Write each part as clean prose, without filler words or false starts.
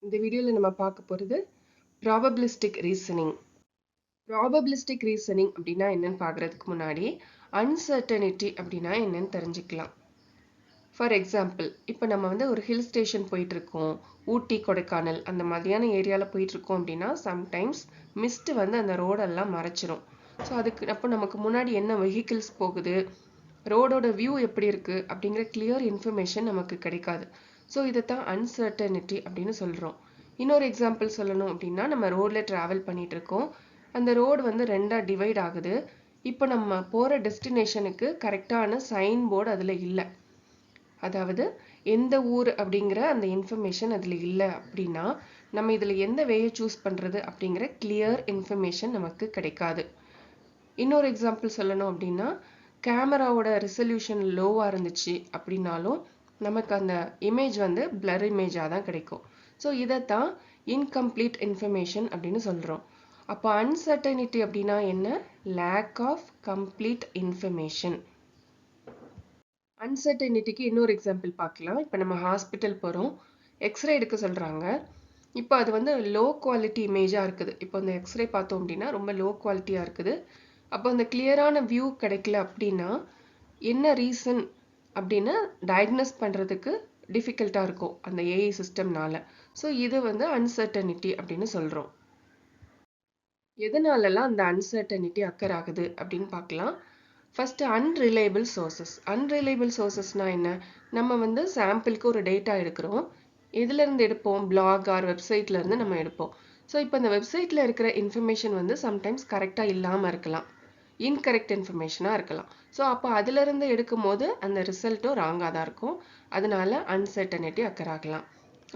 இந்த வீடியோல நம்ம பார்க்க போறது ப்ராபபிலிஸ்டிக் ரீசனிங். ப்ராபபிலிஸ்டிக் ரீசனிங் அப்படின்னா என்னன்னு பார்க்கறதுக்கு முன்னாடி அன்சர்டனிட்டி அப்படின்னா என்னன்னு தெரிஞ்சுக்கலாம். ஃபார் எக்ஸாம்பிள், இப்போ நம்ம ஒரு ஹில் ஸ்டேஷன் போயிட்டு இருக்கோம், ஊட்டி கொடைக்கானல் அந்த மாதிரியான ஏரியாவில் போயிட்டு இருக்கோம் அப்படின்னா சம்டைம்ஸ் மிஸ்ட் அந்த ரோடெல்லாம் மறைச்சிரும். ஸோ அதுக்கு அப்போ நமக்கு முன்னாடி என்ன வெஹிக்கிள்ஸ் போகுது, ரோடோட வியூ எப்படி இருக்கு அப்படிங்கிற கிளியர் இன்ஃபர்மேஷன் நமக்கு கிடைக்காது. ஸோ இதைத்தான் அன்சர்டனிட்டி அப்படின்னு சொல்கிறோம். இன்னொரு எக்ஸாம்பிள் சொல்லணும் அப்படின்னா, நம்ம ரோடில் ட்ராவல் பண்ணிட்டு இருக்கோம், அந்த ரோடு ரெண்டாக டிவைட் ஆகுது. இப்போ நம்ம போகிற டெஸ்டினேஷனுக்கு கரெக்டான சைன் போர்டு அதில் இல்லை, அதாவது எந்த ஊர் அப்படிங்கிற அந்த இன்ஃபர்மேஷன் அதில் இல்லை அப்படின்னா நம்ம இதில் எந்த வேயை சூஸ் பண்ணுறது அப்படிங்கிற கிளியர் இன்ஃபர்மேஷன் நமக்கு கிடைக்காது. இன்னொரு எக்ஸாம்பிள் சொல்லணும் அப்படின்னா, கேமராவோட ரெசல்யூஷன் லோவாக இருந்துச்சு அப்படின்னாலும் நமக்கு அந்த இமேஜ் பிளர் இமேஜாக தான் கிடைக்கும். ஸோ இதைத்தான் இன்கம்ப்ளீட் இன்ஃபர்மேஷன் அப்படின்னு சொல்கிறோம். அப்போ அன்சர்டனிட்டி அப்படின்னா என்ன? Lack of complete information. அன்சர்டனிட்டிக்கு இன்னொரு எக்ஸாம்பிள் பார்க்கலாம். இப்போ நம்ம ஹாஸ்பிட்டல் போகிறோம், எக்ஸ்ரே எடுக்க சொல்கிறாங்க. இப்போ அது லோ குவாலிட்டி இமேஜாக இருக்குது. இப்போ அந்த எக்ஸ்ரே பார்த்தோம் அப்படின்னா ரொம்ப லோ குவாலிட்டியாக இருக்குது. அப்போ அந்த கிளியரான வியூ கிடைக்கல அப்படின்னா என்ன ரீசன் அப்படின்னு டயக்னோஸ் பண்ணுறதுக்கு டிஃபிகல்ட்டாக இருக்கும் அந்த ஏஐ சிஸ்டம்னால. ஸோ இது அன்சர்டனிட்டி அப்படின்னு சொல்கிறோம். எதனாலலாம் அந்த அன்சர்டனிட்டி அக்கர் ஆகுது அப்படின்னு பார்க்கலாம். First unreliable sources. அன்ரிலையபிள் சோர்சஸ்னா என்ன? நம்ம சாம்பிளுக்கு ஒரு டேட்டா எடுக்கிறோம். எதுலேருந்து எடுப்போம்? பிளாக் ஆர் வெப்சைட்லேருந்து நம்ம எடுப்போம். ஸோ இப்போ இந்த வெப்சைட்டில் இருக்கிற இன்ஃபர்மேஷன் சம்டைம்ஸ் கரெக்டாக இல்லாமல் இருக்கலாம், இன்கரெக்ட் இன்ஃபர்மேஷனாக இருக்கலாம். ஸோ அப்போ அதிலிருந்து எடுக்கும் போது அந்த ரிசல்ட்டும் ராங்காக தான் இருக்கும். அதனால அன்சர்டனிட்டி அக்கர் ஆகலாம்.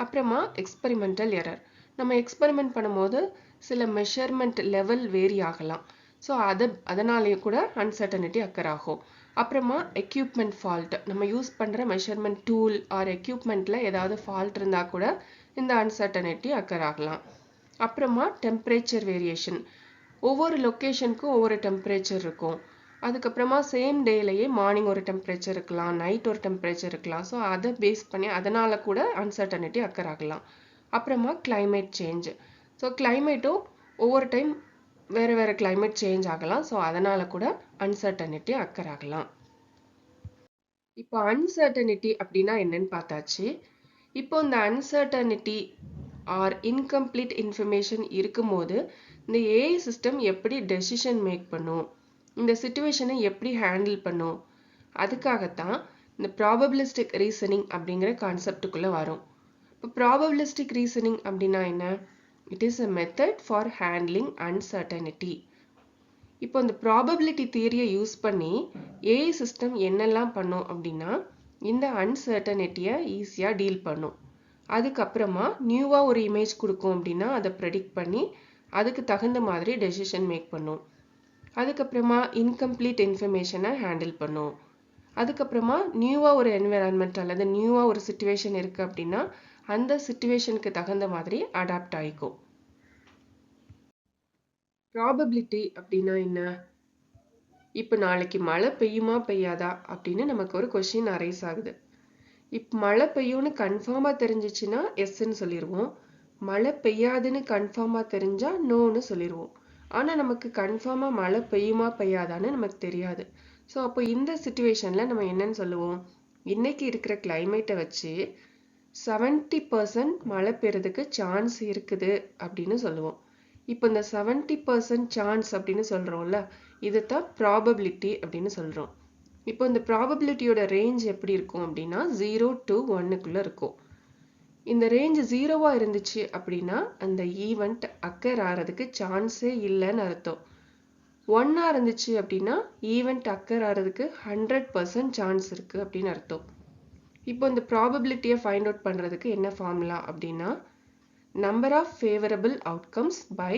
அப்புறமா எக்ஸ்பெரிமெண்டல் எரர். நம்ம எக்ஸ்பெரிமெண்ட் பண்ணும்போது சில மெஷர்மெண்ட் லெவல் வேரி ஆகலாம். ஸோ அதனாலேயே கூட அன்சர்டனிட்டி அக்கர் ஆகும். அப்புறமா எக்யூப்மெண்ட் ஃபால்ட். நம்ம யூஸ் பண்ணுற மெஷர்மெண்ட் டூல் ஆர் எக்யூப்மெண்ட்டில் ஏதாவது ஃபால்ட் இருந்தால் கூட இந்த அன்சர்டனிட்டி அக்கர் ஆகலாம். அப்புறமா டெம்பரேச்சர் வேரியேஷன். ஒவ்வொரு லொக்கேஷனுக்கும் ஒவ்வொரு டெம்பரேச்சர் இருக்கும். அதுக்கப்புறமா சேம் டேலையே மார்னிங் ஒரு டெம்பரேச்சர் இருக்கலாம், நைட் ஒரு டெம்பரேச்சர் இருக்கலாம். ஸோ அதை பேஸ் பண்ணி அதனால கூட அன்சர்டனிட்டி அக்கர் ஆகலாம். அப்புறமா கிளைமேட் சேஞ்ச். ஸோ கிளைமேட்டும் ஒவ்வொரு டைம் வேறு வேறு கிளைமேட் சேஞ்ச் ஆகலாம். ஸோ அதனால கூட அன்சர்டனிட்டி அக்கர் ஆகலாம். இப்போ அன்சர்டனிட்டி அப்படின்னா என்னன்னு பார்த்தாச்சு. இப்போ இந்த அன்சர்டனிட்டி ஆர் இன்கம்ப்ளீட் இன்ஃபர்மேஷன் இருக்கும்போது இந்த ஏஐ சிஸ்டம் எப்படி டெசிஷன் மேக் பண்ணும், இந்த சிச்சுவேஷனை எப்படி ஹேண்டில் பண்ணும், அதுக்காகத்தான் இந்த ப்ராபபிலிஸ்டிக் ரீசனிங் அப்படிங்கிற கான்செப்டுக்குள்ளே வரும். இப்போ ப்ராபபிலிஸ்டிக் ரீசனிங் அப்படின்னா என்ன? It is a method for handling uncertainty. இப்போ இந்த ப்ராபபிலிட்டி தியரியை யூஸ் பண்ணி ஏஐ சிஸ்டம் என்னெல்லாம் பண்ணும் அப்படின்னா இந்த அன்சர்டனிட்டியை ஈஸியாக டீல் பண்ணும். அதுக்கப்புறமா நியூவாக ஒரு இமேஜ் கொடுக்கும் அப்படின்னா அதை ப்ரெடிக்ட் பண்ணி அதுக்கு தகுந்த மாதிரி டெசிஷன் மேக் பண்ணும். அதுக்கப்புறமா இன்கம்ப்ளீட் இன்ஃபர்மேஷனை ஹேண்டில் பண்ணும். அதுக்கப்புறமா நியூவாக ஒரு என்விரான்மெண்ட் அல்லது நியூவாக ஒரு சிச்சுவேஷன் இருக்குது அப்படின்னா அந்த சிச்சுவேஷனுக்கு தகுந்த மாதிரி அடாப்ட் ஆகிக்கும். ப்ராபபிலிட்டி அப்படின்னா என்ன? இப்போ நாளைக்கு மழை பெய்யுமா பெய்யாதா அப்படின்னு நமக்கு ஒரு கொஸ்டின் அரைஸ் ஆகுது. இப்போ மழை பெய்யும்னு கன்ஃபார்மாக தெரிஞ்சிச்சுன்னா எஸ்ன்னு சொல்லிடுவோம், மழை பெய்யாதுன்னு கன்ஃபார்மாக தெரிஞ்சால் நோன்னு சொல்லிடுவோம். ஆனால் நமக்கு கன்ஃபார்மாக மழை பெய்யுமா பெய்யாதான்னு நமக்கு தெரியாது. ஸோ அப்போ இந்த சிச்சுவேஷனில் நம்ம என்னன்னு சொல்லுவோம்? இன்னைக்கு இருக்கிற கிளைமேட்டை வச்சு 70% மழை பெய்யறதுக்கு சான்ஸ் இருக்குது அப்படின்னு சொல்லுவோம். இப்போ இந்த 70% சான்ஸ் அப்படின்னு சொல்கிறோம்ல, இதுதான் ப்ராபபிலிட்டி அப்படின்னு சொல்கிறோம். இப்போ இந்த ப்ராபபிலிட்டியோட ரேஞ்ச் எப்படி இருக்கும் அப்படின்னா 0 to 1க்குள்ளே இருக்கும். இந்த ரேஞ்ச் 0வாக இருந்துச்சு அப்படின்னா அந்த ஈவெண்ட் அக்கர் ஆகிறதுக்கு சான்ஸே இல்லைன்னு அர்த்தம். 1ஆக இருந்துச்சு அப்படின்னா ஈவெண்ட் அக்கர் ஆகிறதுக்கு 100% சான்ஸ் இருக்குது அப்படின்னு அர்த்தம். இப்போ இந்த ப்ராபபிலிட்டியை ஃபைண்ட் அவுட் பண்ணுறதுக்கு என்ன ஃபார்முலா அப்படின்னா number of favorable outcomes by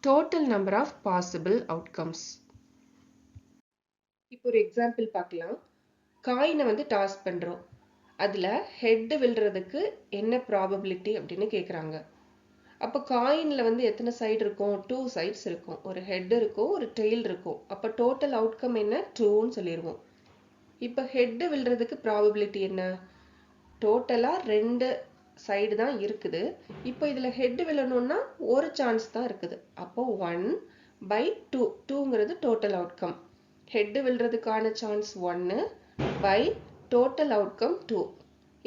total number of possible outcomes. இப்போ ஒரு எக்ஸாம்பிள் பார்க்கலாம். காயினை டாஸ் பண்ணுறோம், அதில் ஹெட் விழுறதுக்கு என்ன ப்ராபபிலிட்டி அப்படின்னு கேட்குறாங்க. அப்போ காயினில் எத்தனை சைடு இருக்கும்? 2 சைட்ஸ் இருக்கும். ஒரு ஹெட் இருக்கும், ஒரு டெயில் இருக்கும். அப்போ டோட்டல் அவுட்கம் என்ன? 2ன்னு சொல்லிடுவோம். இப்போ ஹெட் விழுறதுக்கு ப்ராபபிலிட்டி என்ன? டோட்டலாக 2 சைடு தான் இருக்குது. இப்போ இதில் ஹெட் விழணும்னா ஒரு சான்ஸ் தான் இருக்குது. அப்போ 1/2, 2ங்கிறது டோட்டல் அவுட்கம். ஹெட் விழுறதுக்கான சான்ஸ் 1 பை டோட்டல் அவுட்கம் 2.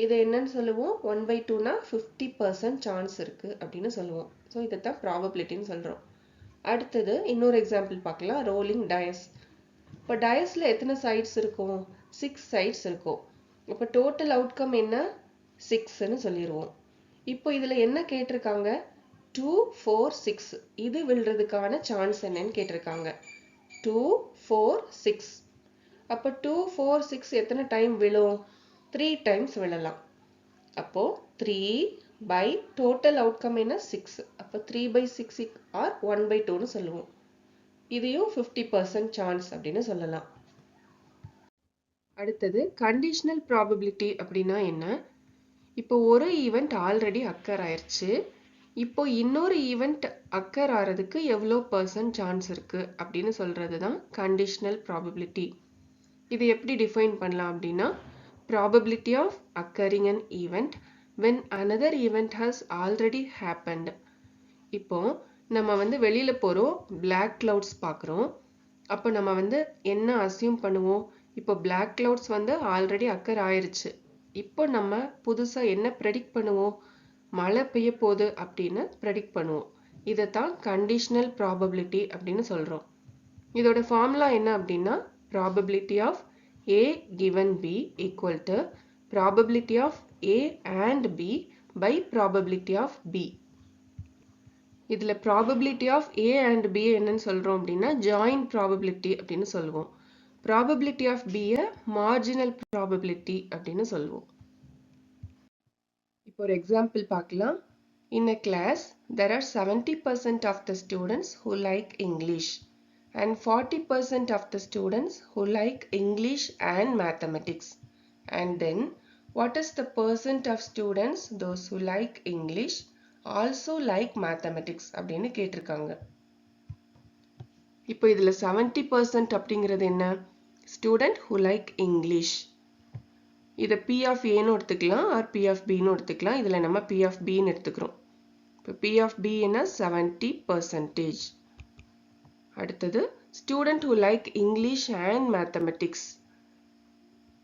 இது என்னன்னு சொல்லுவோம்? 1/2னா 50% சான்ஸ் இருக்கு அப்படின்னு சொல்லுவோம். ஸோ இதை தான் ப்ராபபிலிட்டின்னு சொல்கிறோம். அடுத்தது இன்னொரு எக்ஸாம்பிள் பார்க்கலாம். ரோலிங் டயஸ். இப்போ டயஸில் எத்தனை சைட்ஸ் இருக்கும்? 6 சைட்ஸ் இருக்கும். இப்போ டோட்டல் அவுட்கம் என்ன? 6ன்னு சொல்லிடுவோம். இப்போ இதில் என்ன கேட்டிருக்காங்க? 2, 4, 6 இது விழுறதுக்கான சான்ஸ் என்னன்னு கேட்டிருக்காங்க. 2, 4, 6. அப்போ 2, 4, 6 எத்தனை டைம் விழும்? 3 டைம்ஸ் விழலாம். அப்போ 3 பை டோட்டல் அவுட்கம் என்ன? 6. அப்போ 3/6 ஆர் 1/2ன்னு சொல்லுவோம். இதையும் 50% சான்ஸ் அப்படின்னு சொல்லலாம். அடுத்தது கண்டிஷனல் ப்ராபபிலிட்டி அப்படின்னா என்ன? இப்போ ஒரு ஈவெண்ட் ஆல்ரெடி அக்கர் ஆயிடுச்சு. இப்போ இன்னொரு ஈவெண்ட் அக்கர் ஆகிறதுக்கு எவ்வளோ % சான்ஸ் இருக்கு அப்படின்னு சொல்றது தான் கண்டிஷனல் ப்ராபபிலிட்டி. இது எப்படி டிஃபைன் பண்ணலாம் அப்படின்னா, probability of occurring an event when another event has already happened. இப்போ நம்ம வந்து வெளியில போறோம், black clouds பார்க்குறோம். அப்போ நம்ம வந்து என்ன அசியூம் பண்ணுவோம்? இப்போ black clouds வந்து ஆல்ரெடி அக்கர் ஆயிருச்சு. இப்போ நம்ம புதுசா என்ன ப்ரெடிக்ட் பண்ணுவோம்? மழை பெய்ய போகுது அப்படின்னு ப்ரெடிக்ட் பண்ணுவோம். இதைத்தான் கண்டிஷனல் ப்ராபபிலிட்டி அப்படின்னு சொல்றோம். இதோட ஃபார்முலா என்ன அப்படின்னா, probability of A given B equal to probability of A and B by probability of B. இதுல probability of A and B என்னன்னு சொல்றோம் அப்படின்னா joint probability அப்படின்னு சொல்லுவோம். probability of B marginal probability அப்படின்னு சொல்லுவோம். இப்போ ஒரு எக்ஸாம்பிள் பார்க்கலாம். In a class, there are 70% of the students who like English and 40% of the students who like English and mathematics. And then, what is the percent of students, those who like English, also like mathematics அப்படின்னு கேட்டிருக்காங்க. இப்போ இதுல 70% அப்படிங்கிறது என்ன? Student who like English. இதை P of Aன்னு எடுத்துக்கலாம் or P of Bன்னு எடுத்துக்கலாம். இதுல நம்ம P of Bன்னு எடுத்துக்கிறோம். இப்போ P of B என்ன? 70%. அடுத்தது student who like English and mathematics.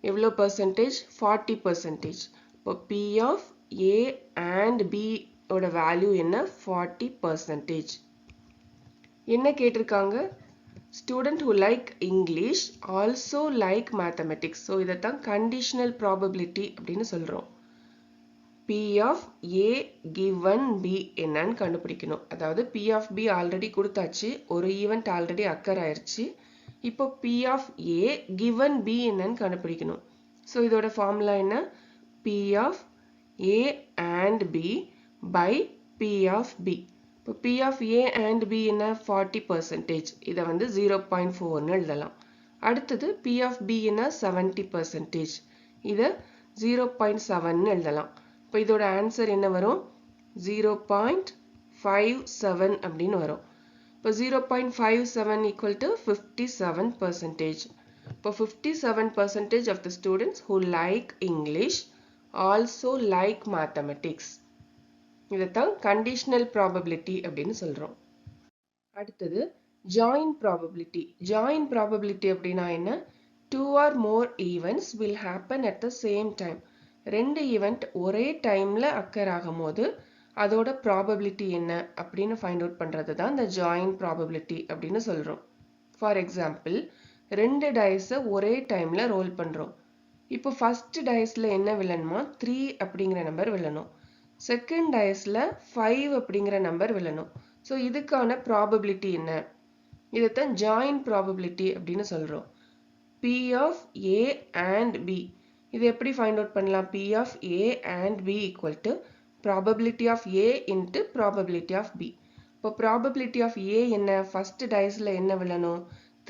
எவ்வளோ percentage? 40%. இப்போ P of A and B ஓட வேல்யூ என்ன? 40%. என்ன கேட்டிருக்காங்க? Student who like English also like mathematics. So இதைத்தான் conditional probability அப்படின்னு சொல்றோம். P of A given B என்னன்னு கண்டுபிடிக்கணும். அதாவது P of B ஆல்ரெடி கொடுத்தாச்சு. ஒரு ஈவெண்ட் ஆல்ரெடி அக்கர் ஆயிடுச்சு. இப்போ P of A given B என்னன்னு கண்டுபிடிக்கணும். ஸோ இதோட ஃபார்முலா என்ன? P of A and B by P of B. இப்போ P of A and B என்ன? 40%. இதை வந்து 0.4ன்னு எழுதலாம். அடுத்தது P of B என்ன? 70%. இதை 0.7ன்னு எழுதலாம். இப்போ இதோட ஆன்சர் என்ன வரும்? 0.57 அப்படின்னு வரும். இப்போ 0.57 equal to 57%. இப்போ 57% of the students who like English also like mathematics. இதைத்தான் conditional probability அப்படின்னு சொல்றோம். அடுத்தது joint probability. joint probability அப்படின்னா என்ன? 2 or more events will happen at the same time. ரெண்டு ஈவெண்ட் ஒரே டைம்ல அக்கர் ஆகும்போது அதோட ப்ராபபிலிட்டி என்ன அப்படின்னு ஃபைண்ட் அவுட் பண்றது தான் இந்த ஜாயிண்ட் ப்ராபபிலிட்டி அப்படின்னு சொல்றோம். ஃபார் எக்ஸாம்பிள், ரெண்டு டைஸை ஒரே டைம்ல ரோல் பண்றோம். இப்போ ஃபர்ஸ்ட் டைஸ்ல என்ன விழணுமா? 3 அப்படிங்கிற நம்பர் விழணும். செகண்ட் டைஸ்ல 5 அப்படிங்கிற நம்பர் விழணும். ஸோ இதுக்கான ப்ராபபிலிட்டி என்ன? இதைத்தான் ஜாயிண்ட் ப்ராபபிலிட்டி அப்படின்னு சொல்றோம். P of A and B. இது எப்படி ஃபைண்ட் அவுட் பண்ணலாம்? P of A and B equal to probability of A into probability of B. இப்போ probability of A என்ன? ஃபர்ஸ்ட் டைஸ்ல என்ன விழணும்?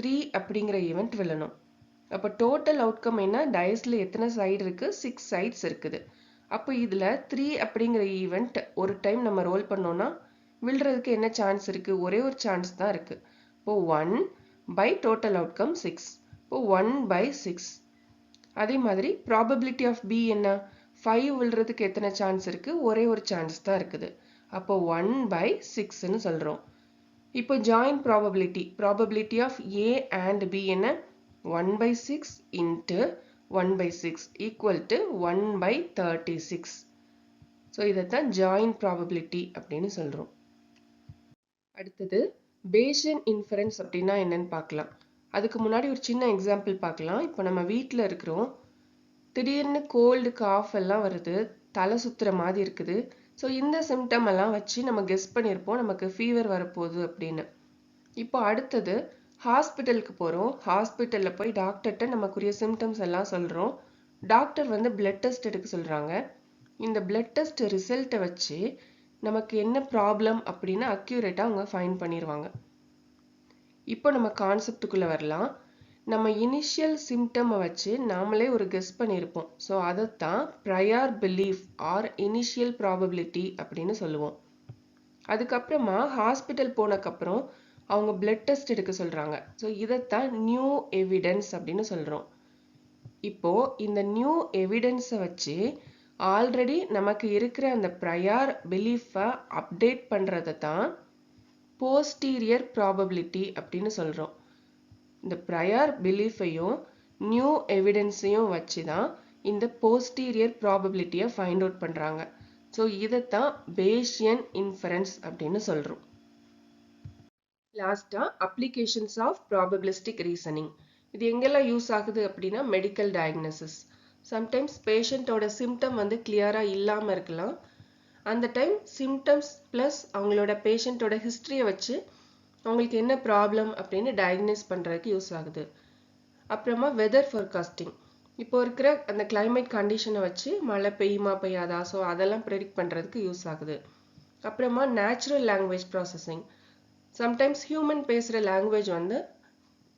3 அப்படிங்கிற ஈவெண்ட் விழணும். அப்போ டோட்டல் அவுட்கம் என்ன? டைஸ்ல எத்தனை சைடு இருக்கு? 6 சைட்ஸ் இருக்குது. அப்போ இதுல 3 அப்படிங்கிற ஈவெண்ட் ஒரு டைம் நம்ம ரோல் பண்ணோம்னா விழுறதுக்கு என்ன சான்ஸ் இருக்கு? ஒரே ஒரு சான்ஸ் தான் இருக்கு. இப்போ 1 by total outcome 6. இப்போ 1/6. அதே மாதிரி probability of B என்ன? 5 விழுறதுக்கு எத்தனை சான்ஸ் இருக்கு? ஒரே ஒரு சான்ஸ் தான் இருக்குது. அப்போ 1/6ன்னு சொல்றோம். இப்போ join probability of A and B என்ன? 1/6 into 1/6 equal to 1/36. ஸோ இதைத்தான் ஜாயின் ப்ராபபிலிட்டி அப்படின்னு சொல்றோம். அடுத்தது பேஷியன் இன்ஃபரன்ஸ் அப்படின்னா என்னன்னு பார்க்கலாம். அதுக்கு முன்னாடி ஒரு சின்ன எக்ஸாம்பிள் பார்க்கலாம். இப்போ நம்ம வீட்டில் இருக்கிறோம், திடீர்னு கோல்டு காஃப் எல்லாம் வருது, தலை சுத்துற மாதிரி இருக்குது. ஸோ இந்த சிம்டம் எல்லாம் வச்சு நம்ம கெஸ் பண்ணியிருப்போம் நமக்கு ஃபீவர் வரப்போகுது அப்படின்னு. இப்போ அடுத்தது ஹாஸ்பிட்டலுக்கு போகிறோம். ஹாஸ்பிட்டலில் போய் டாக்டர்கிட்ட நமக்குரிய சிம்டம்ஸ் எல்லாம் சொல்கிறோம். டாக்டர் வந்து பிளட் டெஸ்ட் எடுக்க சொல்கிறாங்க. இந்த பிளட் டெஸ்ட் ரிசல்ட்டை வச்சு நமக்கு என்ன ப்ராப்ளம் அப்படின்னு அக்யூரேட்டாக அவங்க ஃபைண்ட் பண்ணிடுவாங்க. இப்போ நம்ம கான்செப்டுக்குள்ளே வரலாம். நம்ம இனிஷியல் சிம்டமை வச்சு நாமளே ஒரு கெஸ் பண்ணியிருப்போம். ஸோ அதைத்தான் prior belief R initial probability அப்படின்னு சொல்லுவோம். அதுக்கப்புறமா ஹாஸ்பிட்டல் போனதுக்கப்புறம் அவங்க பிளட் டெஸ்ட் எடுக்க சொல்கிறாங்க. ஸோ இதைத்தான் நியூ எவிடன்ஸ் அப்படின்னு சொல்கிறோம். இப்போது இந்த நியூ எவிடன்ஸை வச்சு ஆல்ரெடி நமக்கு இருக்கிற அந்த ப்ரையர் பிலீஃபை அப்டேட் பண்ணுறதை தான் போஸ்டீரியர் ப்ராபபிலிட்டி அப்படின்னு சொல்கிறோம். இந்த ப்ரையர் பிலீஃபையும் நியூ எவிடன்ஸையும் வச்சு தான் இந்த போஸ்டீரியர் ப்ராபபிலிட்டியை ஃபைண்ட் அவுட் பண்ணுறாங்க. ஸோ இதைத்தான் பேஷியன் இன்ஃபரன்ஸ் அப்படின்னு சொல்கிறோம். லாஸ்ட்டாக அப்ளிகேஷன்ஸ் ஆஃப் ப்ராபபிலிஸ்டிக் ரீசனிங். இது எங்கெல்லாம் யூஸ் ஆகுது அப்படின்னா மெடிக்கல் டயக்னோசிஸ். சம்டைம்ஸ் பேஷண்ட்டோட சிம்டம் வந்து கிளியராக இல்லாமல் இருக்கலாம். அந்த டைம் சிம்டம்ஸ் ப்ளஸ் அவங்களோட பேஷண்ட்டோட ஹிஸ்ட்ரியை வச்சு அவங்களுக்கு என்ன ப்ராப்ளம் அப்படின்னு டயக்னோஸ் பண்ணுறதுக்கு யூஸ் ஆகுது. அப்புறமா வெதர் ஃபோர்காஸ்டிங். இப்போ இருக்கிற அந்த கிளைமேட் கண்டிஷனை வச்சு மழை பெய்யுமா பெய்யாதா, ஸோ அதெல்லாம் ப்ரெடிக்ட் பண்ணுறதுக்கு யூஸ் ஆகுது. அப்புறமா natural language processing. Sometimes human பேசுகிற லாங்குவேஜ் வந்து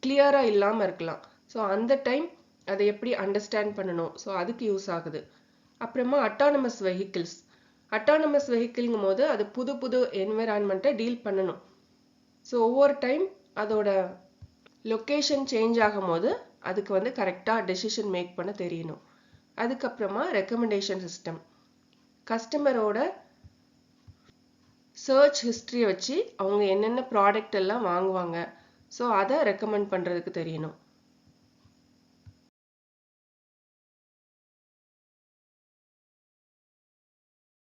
கிளியராக இல்லாமல் இருக்கலாம். ஸோ அந்த டைம் அதை எப்படி அண்டர்ஸ்டாண்ட் பண்ணணும், ஸோ அதுக்கு யூஸ் ஆகுது. அப்புறமா அட்டானமஸ் வெஹிக்கிள்ஸ். அட்டானமஸ் வெஹிக்கிள்ங்கும் போது அது புது புது என்விரான்மெண்ட்டை டீல் பண்ணணும். ஸோ ஒவ்வொரு டைம் அதோட லொக்கேஷன் சேஞ்ச் ஆகும் போது அதுக்கு வந்து கரெக்டாக டெசிஷன் மேக் பண்ண தெரியணும். அதுக்கப்புறமா ரெக்கமெண்டேஷன் சிஸ்டம். கஸ்டமரோட சர்ச் ஹிஸ்ட்ரியை வச்சு அவங்க என்னென்ன ப்ராடக்ட் எல்லாம் வாங்குவாங்க, ஸோ அதை ரெக்கமெண்ட் பண்ணுறதுக்கு தெரியணும்.